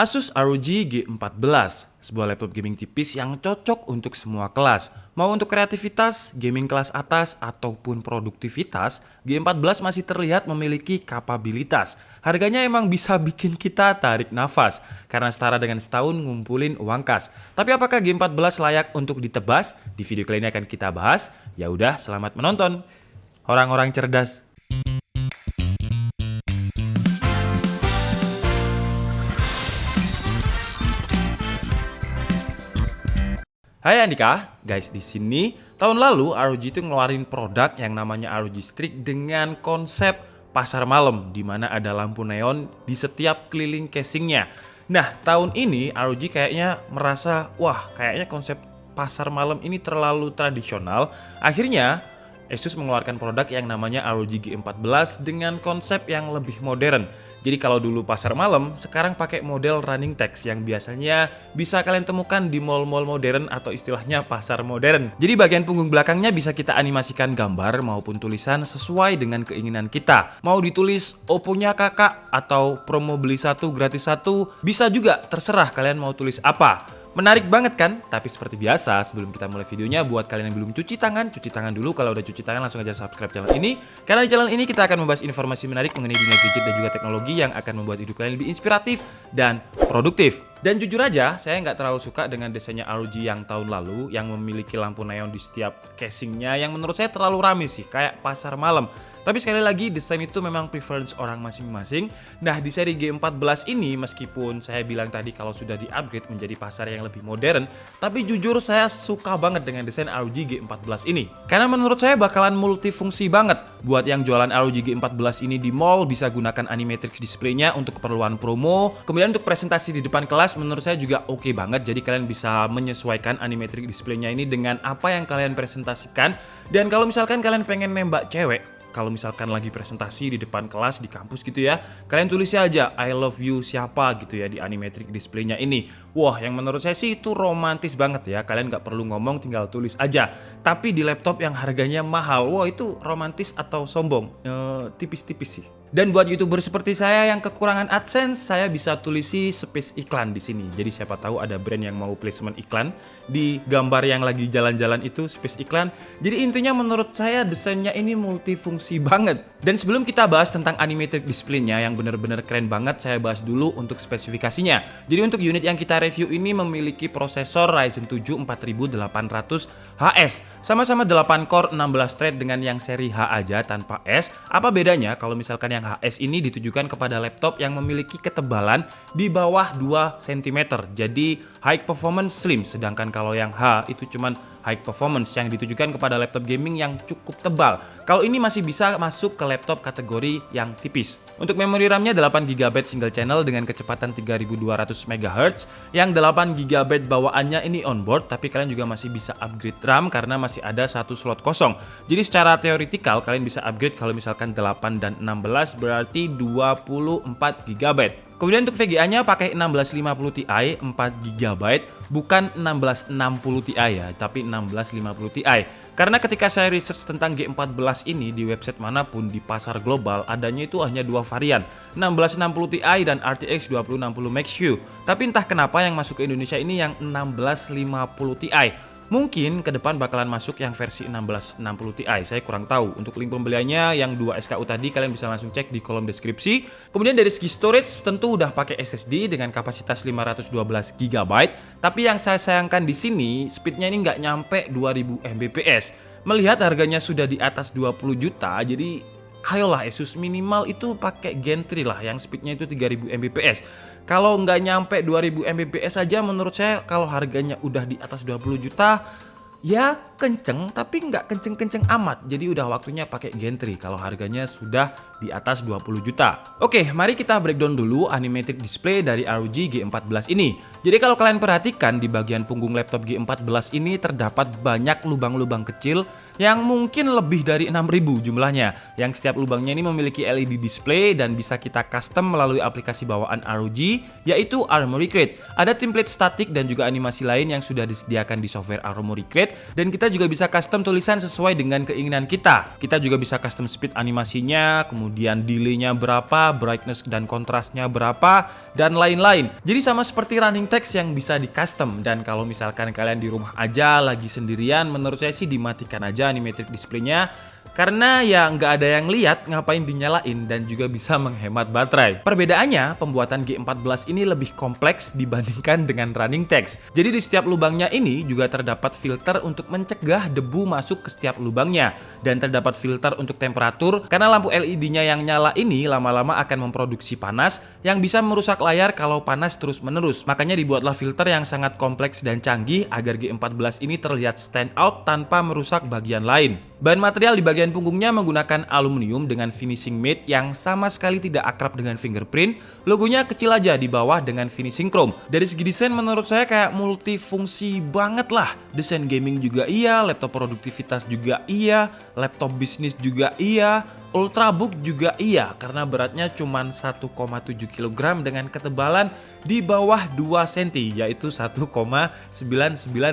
Asus ROG G14, sebuah laptop gaming tipis yang cocok untuk semua kelas. Mau untuk kreativitas, gaming kelas atas, ataupun produktivitas, G14 masih terlihat memiliki kapabilitas. Harganya emang bisa bikin kita tarik nafas, karena setara dengan setahun ngumpulin uang kas. Tapi apakah G14 layak untuk ditebas? Di video kali ini akan kita bahas. Ya udah, selamat menonton. Orang-orang cerdas. Hai Andika, guys, di sini tahun lalu ROG itu ngeluarin produk yang namanya ROG Strix dengan konsep pasar malam, di mana ada lampu neon di setiap keliling casingnya. Nah, tahun ini ROG kayaknya merasa, wah, kayaknya konsep pasar malam ini terlalu tradisional. Akhirnya Asus mengeluarkan produk yang namanya ROG G14 dengan konsep yang lebih modern. Jadi kalau dulu pasar malam, sekarang pakai model running text yang biasanya bisa kalian temukan di mall-mall modern atau istilahnya pasar modern. Jadi bagian punggung belakangnya bisa kita animasikan gambar maupun tulisan sesuai dengan keinginan kita. Mau ditulis Oppo-nya kakak atau promo beli satu gratis satu, bisa juga, terserah kalian mau tulis apa. Menarik banget kan? Tapi seperti biasa, sebelum kita mulai videonya, buat kalian yang belum cuci tangan dulu. Kalau udah cuci tangan, langsung aja subscribe channel ini. Karena di channel ini kita akan membahas informasi menarik mengenai dunia gadget dan juga teknologi yang akan membuat hidup kalian lebih inspiratif dan produktif. Dan jujur aja, saya nggak terlalu suka dengan desainnya ROG yang tahun lalu, yang memiliki lampu neon di setiap casingnya, yang menurut saya terlalu rame sih, kayak pasar malam. Tapi sekali lagi, desain itu memang preference orang masing-masing. Nah, di seri G14 ini, meskipun saya bilang tadi kalau sudah di-upgrade menjadi pasar yang lebih modern, tapi jujur saya suka banget dengan desain ROG G14 ini. Karena menurut saya bakalan multifungsi banget. Buat yang jualan ROG G14 ini di mall, bisa gunakan animatrix display-nya untuk keperluan promo. Kemudian untuk presentasi di depan kelas, menurut saya juga oke banget. Jadi kalian bisa menyesuaikan animatrix display-nya ini dengan apa yang kalian presentasikan. Dan kalau misalkan kalian pengen nembak cewek, kalau misalkan lagi presentasi di depan kelas di kampus gitu ya, kalian tulisnya aja I love you siapa gitu ya di animatrix display-nya ini. Wah, yang menurut saya sih itu romantis banget ya. Kalian nggak perlu ngomong, tinggal tulis aja. Tapi di laptop yang harganya mahal, wah itu romantis atau sombong? Tipis-tipis sih. Dan buat YouTuber seperti saya yang kekurangan AdSense, saya bisa tulisi space iklan di sini. Jadi siapa tahu ada brand yang mau placement iklan di gambar yang lagi jalan-jalan itu, space iklan. Jadi intinya menurut saya desainnya ini multifungsi banget. Dan sebelum kita bahas tentang animated display-nya yang bener-bener keren banget, saya bahas dulu untuk spesifikasinya. Jadi untuk unit yang kita review ini memiliki prosesor Ryzen 7 4800HS. Sama-sama 8 core 16 thread dengan yang seri H aja tanpa S. Apa bedanya kalau misalkan yang HS ini ditujukan kepada laptop yang memiliki ketebalan di bawah 2 cm. Jadi high performance slim, sedangkan kalau yang H itu cuman high performance yang ditujukan kepada laptop gaming yang cukup tebal. Kalau ini masih bisa masuk ke laptop kategori yang tipis. Untuk memori RAM-nya 8GB single channel dengan kecepatan 3200 MHz, yang 8GB bawaannya ini onboard, tapi kalian juga masih bisa upgrade RAM karena masih ada satu slot kosong. Jadi secara teoretikal kalian bisa upgrade kalau misalkan 8 dan 16 berarti 24GB. Kemudian untuk VGA-nya pakai 1650 Ti 4GB, bukan 1660 Ti ya, tapi 1650 Ti. Karena ketika saya research tentang G14 ini di website manapun di pasar global, adanya itu hanya dua varian, 1660 Ti dan RTX 2060 Max-Q. Tapi entah kenapa yang masuk ke Indonesia ini yang 1650 Ti. Mungkin ke depan bakalan masuk yang versi 1660 Ti, saya kurang tahu. Untuk link pembeliannya yang 2 SKU tadi kalian bisa langsung cek di kolom deskripsi. Kemudian dari segi storage tentu udah pakai SSD dengan kapasitas 512GB. Tapi yang saya sayangkan di sini speednya ini nggak nyampe 2000 Mbps. Melihat harganya sudah di atas 20 juta, jadi ayolah Asus minimal itu pakai Gen 3 lah yang speednya itu 3000 Mbps. Kalau nggak nyampe 2000 Mbps aja menurut saya kalau harganya udah di atas 20 juta ya kenceng, tapi nggak kenceng-kenceng amat. Jadi udah waktunya pakai Gen 3 kalau harganya sudah di atas 20 juta. Oke, mari kita breakdown dulu animated display dari ROG G14 ini. Jadi kalau kalian perhatikan di bagian punggung laptop G14 ini terdapat banyak lubang-lubang kecil yang mungkin lebih dari 6000 jumlahnya. Yang setiap lubangnya ini memiliki LED display dan bisa kita custom melalui aplikasi bawaan ROG yaitu Armoury Crate. Ada template statik dan juga animasi lain yang sudah disediakan di software Armoury Crate. frame rate, dan kita juga bisa custom tulisan sesuai dengan keinginan kita. Kita juga bisa custom speed animasinya, kemudian delay-nya berapa, brightness dan kontrasnya berapa, dan lain-lain. Jadi sama seperti running text yang bisa di custom. Dan kalau misalkan kalian di rumah aja lagi sendirian, menurut saya sih dimatikan aja animated display-nya, karena ya nggak ada yang lihat, ngapain dinyalain, dan juga bisa menghemat baterai. Perbedaannya, pembuatan G14 ini lebih kompleks dibandingkan dengan running text. Jadi di setiap lubangnya ini juga terdapat filter untuk mencegah debu masuk ke setiap lubangnya. Dan terdapat filter untuk temperatur, karena lampu LED-nya yang nyala ini lama-lama akan memproduksi panas yang bisa merusak layar kalau panas terus-menerus. Makanya dibuatlah filter yang sangat kompleks dan canggih agar G14 ini terlihat stand out tanpa merusak bagian lain. Bahan material di bagian punggungnya menggunakan aluminium dengan finishing matte yang sama sekali tidak akrab dengan fingerprint. Logonya kecil aja di bawah dengan finishing chrome. Dari segi desain menurut saya kayak multifungsi banget lah. Desain gaming juga iya, laptop produktivitas juga iya, laptop bisnis juga iya, Ultrabook juga iya, karena beratnya cuma 1,7 kg dengan ketebalan di bawah 2 cm, yaitu 1,99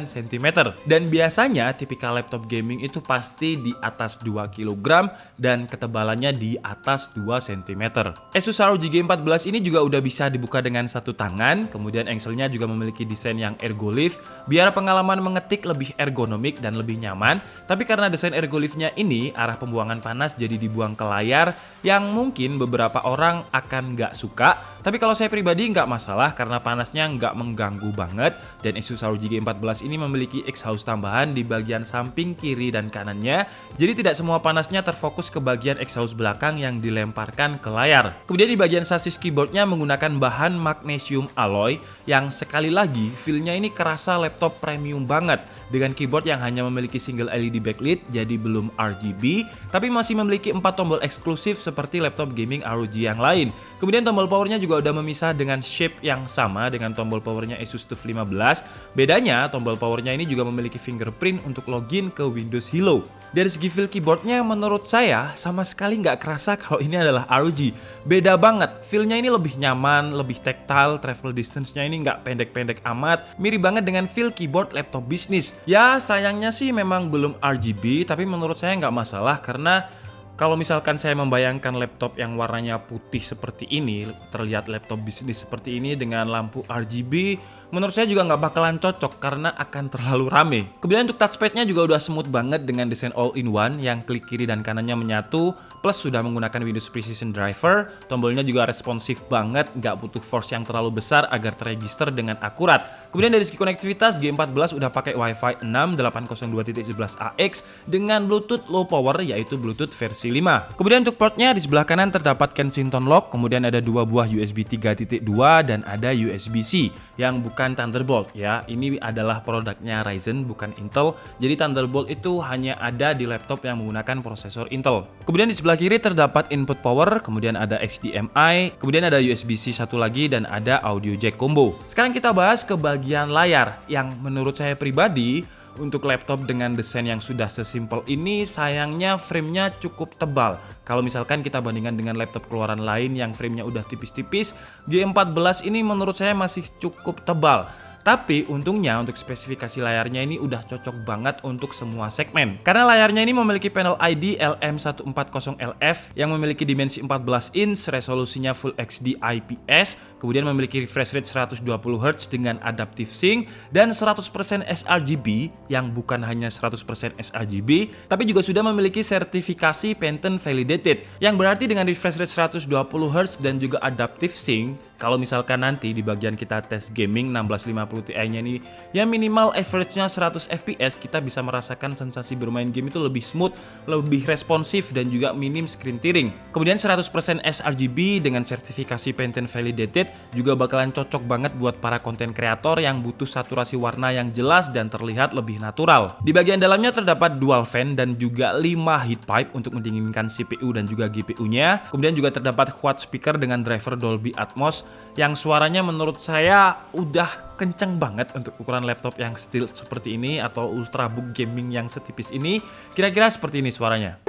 cm. Dan biasanya tipikal laptop gaming itu pasti di atas 2 kg dan ketebalannya di atas 2 cm. Asus ROG G14 ini juga udah bisa dibuka dengan satu tangan, kemudian engselnya juga memiliki desain yang ergolift, biar pengalaman mengetik lebih ergonomik dan lebih nyaman. Tapi karena desain ergoliftnya ini, arah pembuangan panas jadi dibuang ke layar yang mungkin beberapa orang akan nggak suka. Tapi kalau saya pribadi nggak masalah karena panasnya nggak mengganggu banget. Dan Asus ROG G14 ini memiliki exhaust tambahan di bagian samping kiri dan kanannya. Jadi tidak semua panasnya terfokus ke bagian exhaust belakang yang dilemparkan ke layar. Kemudian di bagian sasis keyboardnya menggunakan bahan magnesium alloy yang sekali lagi feel-nya ini kerasa laptop premium banget. Dengan keyboard yang hanya memiliki single LED backlit, jadi belum RGB, tapi masih memiliki 4 tombol eksklusif seperti laptop gaming ROG yang lain. Kemudian tombol powernya juga udah memisah dengan shape yang sama dengan tombol powernya Asus TUF 15. Bedanya, tombol powernya ini juga memiliki fingerprint untuk login ke Windows Hello. Dari segi feel keyboardnya menurut saya sama sekali nggak kerasa kalau ini adalah ROG. Beda banget, feel-nya ini lebih nyaman, lebih tactile, travel distance-nya ini nggak pendek-pendek amat. Mirip banget dengan feel keyboard laptop bisnis. Ya sayangnya sih memang belum RGB, tapi menurut saya nggak masalah karena kalau misalkan saya membayangkan laptop yang warnanya putih seperti ini, terlihat laptop bisnis seperti ini dengan lampu RGB, menurut saya juga nggak bakalan cocok karena akan terlalu rame. Kemudian untuk touchpadnya juga udah smooth banget dengan desain all-in-one yang klik kiri dan kanannya menyatu, plus sudah menggunakan Windows Precision Driver. Tombolnya juga responsif banget, nggak butuh force yang terlalu besar agar terregister dengan akurat. Kemudian dari segi konektivitas, G14 udah pakai Wi-Fi 6 802.11ax dengan Bluetooth low power yaitu Bluetooth versi 5. Kemudian untuk portnya di sebelah kanan terdapat Kensington lock, kemudian ada 2 buah USB 3.2 dan ada USB-C yang bukan Thunderbolt ya. Ini adalah produknya Ryzen bukan Intel. Jadi Thunderbolt itu hanya ada di laptop yang menggunakan prosesor Intel. Kemudian di sebelah kiri terdapat input power, kemudian ada HDMI, kemudian ada USB-C satu lagi dan ada audio jack combo. Sekarang kita bahas ke bagian layar yang menurut saya pribadi untuk laptop dengan desain yang sudah sesimpel ini, sayangnya framenya cukup tebal. Kalau misalkan kita bandingkan dengan laptop keluaran lain yang framenya udah tipis-tipis, G14 ini menurut saya masih cukup tebal. Tapi untungnya untuk spesifikasi layarnya ini udah cocok banget untuk semua segmen. Karena layarnya ini memiliki panel ID LM140LF yang memiliki dimensi 14 inch, resolusinya Full HD IPS, kemudian memiliki refresh rate 120Hz dengan adaptive sync, dan 100% sRGB yang bukan hanya 100% sRGB, tapi juga sudah memiliki sertifikasi patent validated, yang berarti dengan refresh rate 120Hz dan juga adaptive sync, kalau misalkan nanti di bagian kita tes gaming 1650 Ti-nya ini ya minimal average-nya 100 fps, kita bisa merasakan sensasi bermain game itu lebih smooth, lebih responsif dan juga minim screen tearing. Kemudian 100% sRGB dengan sertifikasi patent validated juga bakalan cocok banget buat para konten kreator yang butuh saturasi warna yang jelas dan terlihat lebih natural. Di bagian dalamnya terdapat dual fan dan juga 5 heat pipe untuk mendinginkan CPU dan juga GPU-nya. Kemudian juga terdapat quad speaker dengan driver Dolby Atmos yang suaranya menurut saya udah kenceng banget untuk ukuran laptop yang steel seperti ini atau ultrabook gaming yang setipis ini. Kira-kira seperti ini suaranya.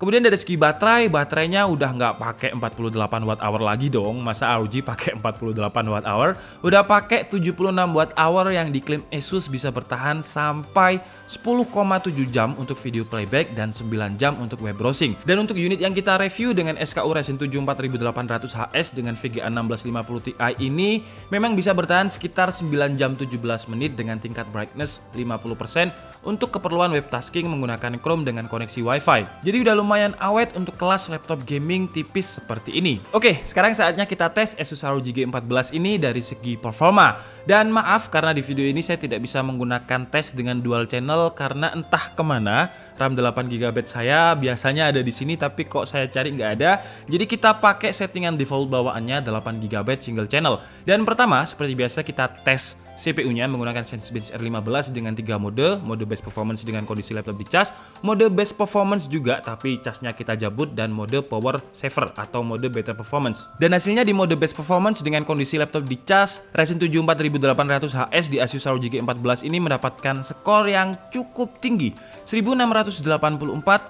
Kemudian dari segi baterainya udah nggak pakai 48 watt hour lagi dong. Masa ROG pakai 48 watt hour? Udah pakai 76 watt hour yang diklaim Asus bisa bertahan sampai 10,7 jam untuk video playback dan 9 jam untuk web browsing. Dan untuk unit yang kita review dengan SKU Ryzen 7 4800HS dengan VGA 1650 Ti ini memang bisa bertahan sekitar 9 jam 17 menit dengan tingkat brightness 50% untuk keperluan web tasking menggunakan Chrome dengan koneksi Wi-Fi. Jadi udah lumayan awet untuk kelas laptop gaming tipis seperti ini. Oke, sekarang saatnya kita tes Asus ROG G14 ini dari segi performa. Dan maaf karena di video ini saya tidak bisa menggunakan tes dengan dual channel karena entah kemana RAM 8GB saya biasanya ada di sini tapi kok saya cari nggak ada. Jadi kita pakai settingan default bawaannya 8GB single channel. Dan pertama seperti biasa kita tes CPU-nya menggunakan Cinebench R15 dengan 3 mode best performance dengan kondisi laptop dicas, mode best performance juga tapi casnya kita cabut, dan mode power saver atau mode better performance. Dan hasilnya di mode best performance dengan kondisi laptop dicas Ryzen 7 4800HS di Asus ROG G14 ini mendapatkan skor yang cukup tinggi 1684,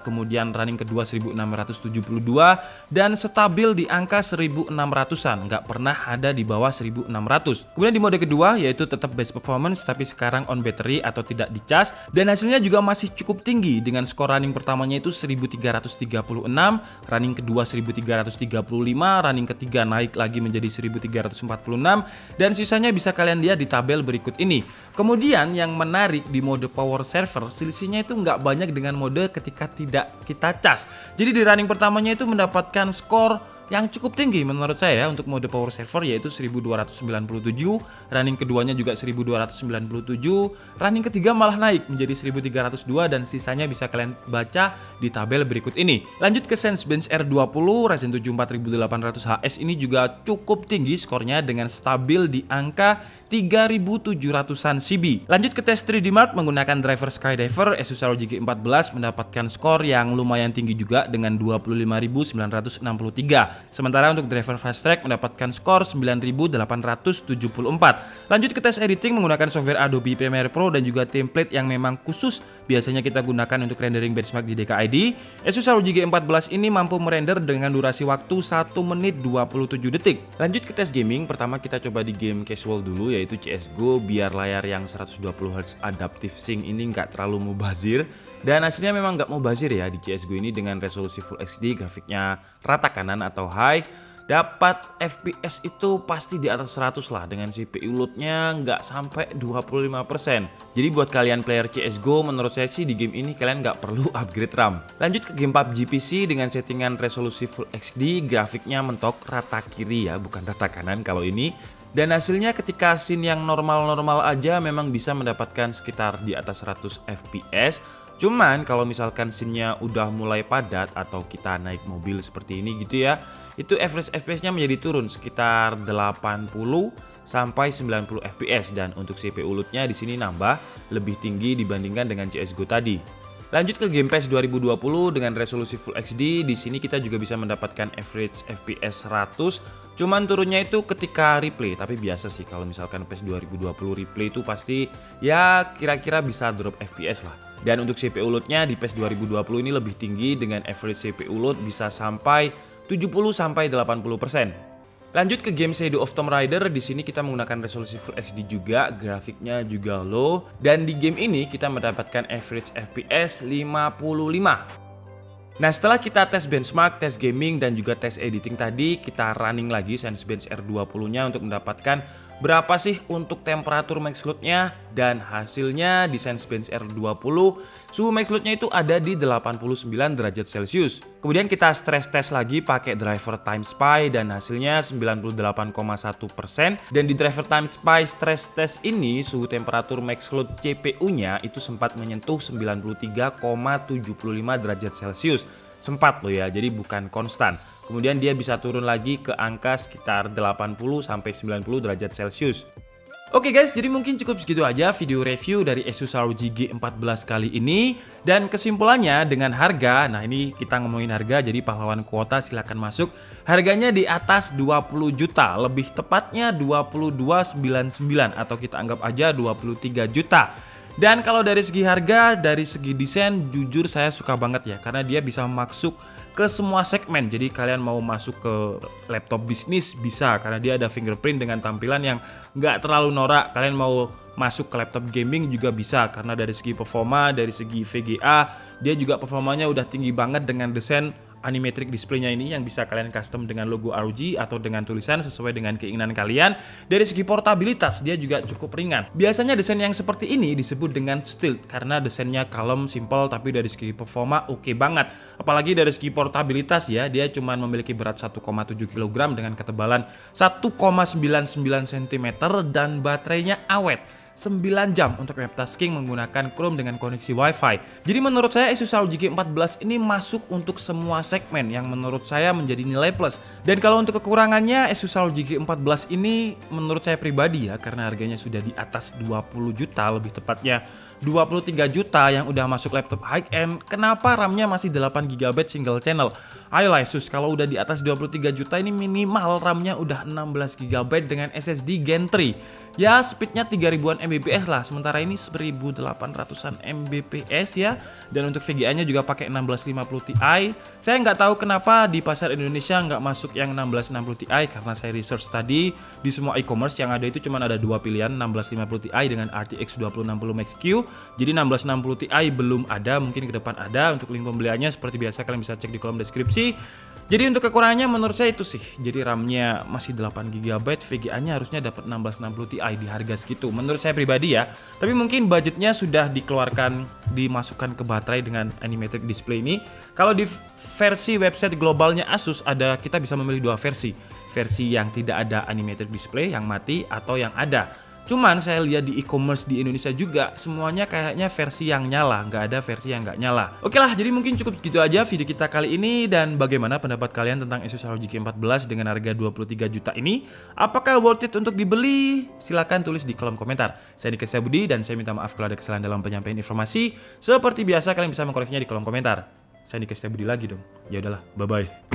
kemudian running kedua 1672 dan stabil di angka 1600-an, nggak pernah ada di bawah 1600. Kemudian di mode kedua yaitu tetap best performance tapi sekarang on battery atau tidak dicas, dan hasilnya juga masih cukup tinggi dengan skor running pertamanya itu 1336, running kedua 1335, running ketiga naik lagi menjadi 1346, dan sisanya bisa kalian lihat di tabel berikut ini. Kemudian yang menarik di mode power server selisihnya itu nggak banyak dengan mode ketika tidak kita cas. Jadi di running pertamanya itu mendapatkan skor yang cukup tinggi menurut saya untuk mode power server yaitu 1297, running keduanya juga 1297, running ketiga malah naik menjadi 1302, dan sisanya bisa kalian baca di tabel berikut ini. Lanjut ke Cinebench R20 Ryzen 7 4800HS ini juga cukup tinggi skornya dengan stabil di angka 3700-an CB. Lanjut ke tes 3D Mark menggunakan driver Skydiver, Asus ROG G14 mendapatkan skor yang lumayan tinggi juga dengan 25963. Sementara untuk driver Fast Track mendapatkan skor 9874. Lanjut ke tes editing menggunakan software Adobe Premiere Pro dan juga template yang memang khusus biasanya kita gunakan untuk rendering benchmark di DKID. Asus ROG G14 ini mampu merender dengan durasi waktu 1 menit 27 detik. Lanjut ke tes gaming, pertama kita coba di game casual dulu yaitu CSGO, biar layar yang 120Hz Adaptive Sync ini nggak terlalu mubazir. Dan hasilnya memang nggak mubazir ya di CSGO ini dengan resolusi Full HD, grafiknya rata kanan atau high. Dapat FPS itu pasti di atas 100 lah, dengan CPU loadnya nggak sampai 25%. Jadi buat kalian player CSGO menurut saya sih di game ini kalian nggak perlu upgrade RAM. Lanjut ke game PUBG PC dengan settingan resolusi Full HD, grafiknya mentok rata kiri ya, bukan rata kanan kalau ini. Dan hasilnya ketika scene yang normal-normal aja memang bisa mendapatkan sekitar di atas 100 FPS. Cuman kalau misalkan scene-nya udah mulai padat atau kita naik mobil seperti ini gitu ya, itu average FPS-nya menjadi turun sekitar 80 sampai 90 FPS, dan untuk CPU load-nya di sini nambah lebih tinggi dibandingkan dengan CSGO tadi. Lanjut ke Game Pass 2020 dengan resolusi Full HD, di sini kita juga bisa mendapatkan average FPS 100. Cuman turunnya itu ketika replay, tapi biasa sih kalau misalkan PES 2020 replay itu pasti ya kira-kira bisa drop FPS lah. Dan untuk CPU load-nya di PES 2020 ini lebih tinggi dengan average CPU load bisa sampai 70 sampai 80%. Lanjut ke game Shadow of Tomb Raider, di sini kita menggunakan resolusi Full HD juga, grafiknya juga low, dan di game ini kita mendapatkan average FPS 55. Nah, setelah kita tes benchmark, tes gaming, dan juga tes editing tadi, kita running lagi Cinebench R20-nya untuk mendapatkan berapa sih untuk temperatur max load-nya, dan hasilnya di Cinebench R20 suhu max load-nya itu ada di 89 derajat Celcius. Kemudian kita stress test lagi pakai driver Time Spy dan hasilnya 98,1%, dan di driver Time Spy stress test ini suhu temperatur max load CPU-nya itu sempat menyentuh 93,75 derajat Celcius. Sempat loh ya, jadi bukan konstan. Kemudian dia bisa turun lagi ke angka sekitar 80 sampai 90 derajat Celcius. Oke guys, jadi mungkin cukup segitu aja video review dari Asus ROG G14 kali ini. Dan kesimpulannya dengan harga, nah ini kita ngomongin harga, jadi pahlawan kuota silahkan masuk. Harganya di atas 20 juta, lebih tepatnya 22,99 atau kita anggap aja 23 juta. Dan kalau dari segi harga, dari segi desain, jujur saya suka banget ya, karena dia bisa masuk ke semua segmen. Jadi kalian mau masuk ke laptop bisnis bisa, karena dia ada fingerprint dengan tampilan yang nggak terlalu norak. Kalian mau masuk ke laptop gaming juga bisa, karena dari segi performa, dari segi VGA, dia juga performanya udah tinggi banget dengan desain animatrix displaynya ini yang bisa kalian custom dengan logo ROG atau dengan tulisan sesuai dengan keinginan kalian. Dari segi portabilitas dia juga cukup ringan. Biasanya desain yang seperti ini disebut dengan stealth karena desainnya kalem, simple, tapi dari segi performa oke banget. Apalagi dari segi portabilitas ya, dia cuma memiliki berat 1,7 kg dengan ketebalan 1,99 cm dan baterainya awet 9 jam untuk multitasking menggunakan Chrome dengan koneksi Wi-Fi. Jadi menurut saya Asus ROG G14 ini masuk untuk semua segmen yang menurut saya menjadi nilai plus. Dan kalau untuk kekurangannya Asus ROG G14 ini menurut saya pribadi ya, karena harganya sudah di atas 20 juta, lebih tepatnya 23 juta yang udah masuk laptop high end, kenapa RAM-nya masih 8 GB single channel? Ayolah Asus, kalau udah di atas 23 juta ini minimal RAM-nya udah 16 GB dengan SSD Gen 3. Ya speednya 3000-an Mbps lah, sementara ini 1800-an Mbps ya. Dan untuk VGA-nya juga pakai 1650 Ti. Saya nggak tahu kenapa di pasar Indonesia nggak masuk yang 1660 Ti, karena saya research tadi di semua e-commerce yang ada itu cuma ada dua pilihan, 1650 Ti dengan RTX 2060 Max-Q. Jadi 1660 Ti belum ada, mungkin ke depan ada. Untuk link pembeliannya seperti biasa kalian bisa cek di kolom deskripsi. Jadi untuk kekurangannya menurut saya itu sih. Jadi RAM-nya masih 8 GB, VGA-nya harusnya dapat 1660 Ti di harga segitu. Menurut saya pribadi ya. Tapi mungkin budgetnya sudah dikeluarkan, dimasukkan ke baterai dengan animatrix display ini. Kalau di versi website globalnya Asus ada, kita bisa memilih dua versi. Versi yang tidak ada animatrix display, yang mati, atau yang ada. Cuman saya lihat di e-commerce di Indonesia juga semuanya kayaknya versi yang nyala, nggak ada versi yang nggak nyala. Oke lah, jadi mungkin cukup gitu aja video kita kali ini. Dan bagaimana pendapat kalian tentang Asus ROG G14 dengan harga 23 juta ini? Apakah worth it untuk dibeli? Silahkan tulis di kolom komentar. Saya Niko Setiabudi dan saya minta maaf kalau ada kesalahan dalam penyampaian informasi. Seperti biasa kalian bisa mengkoreksinya di kolom komentar. Saya Niko Setiabudi lagi dong. Ya udahlah, bye bye.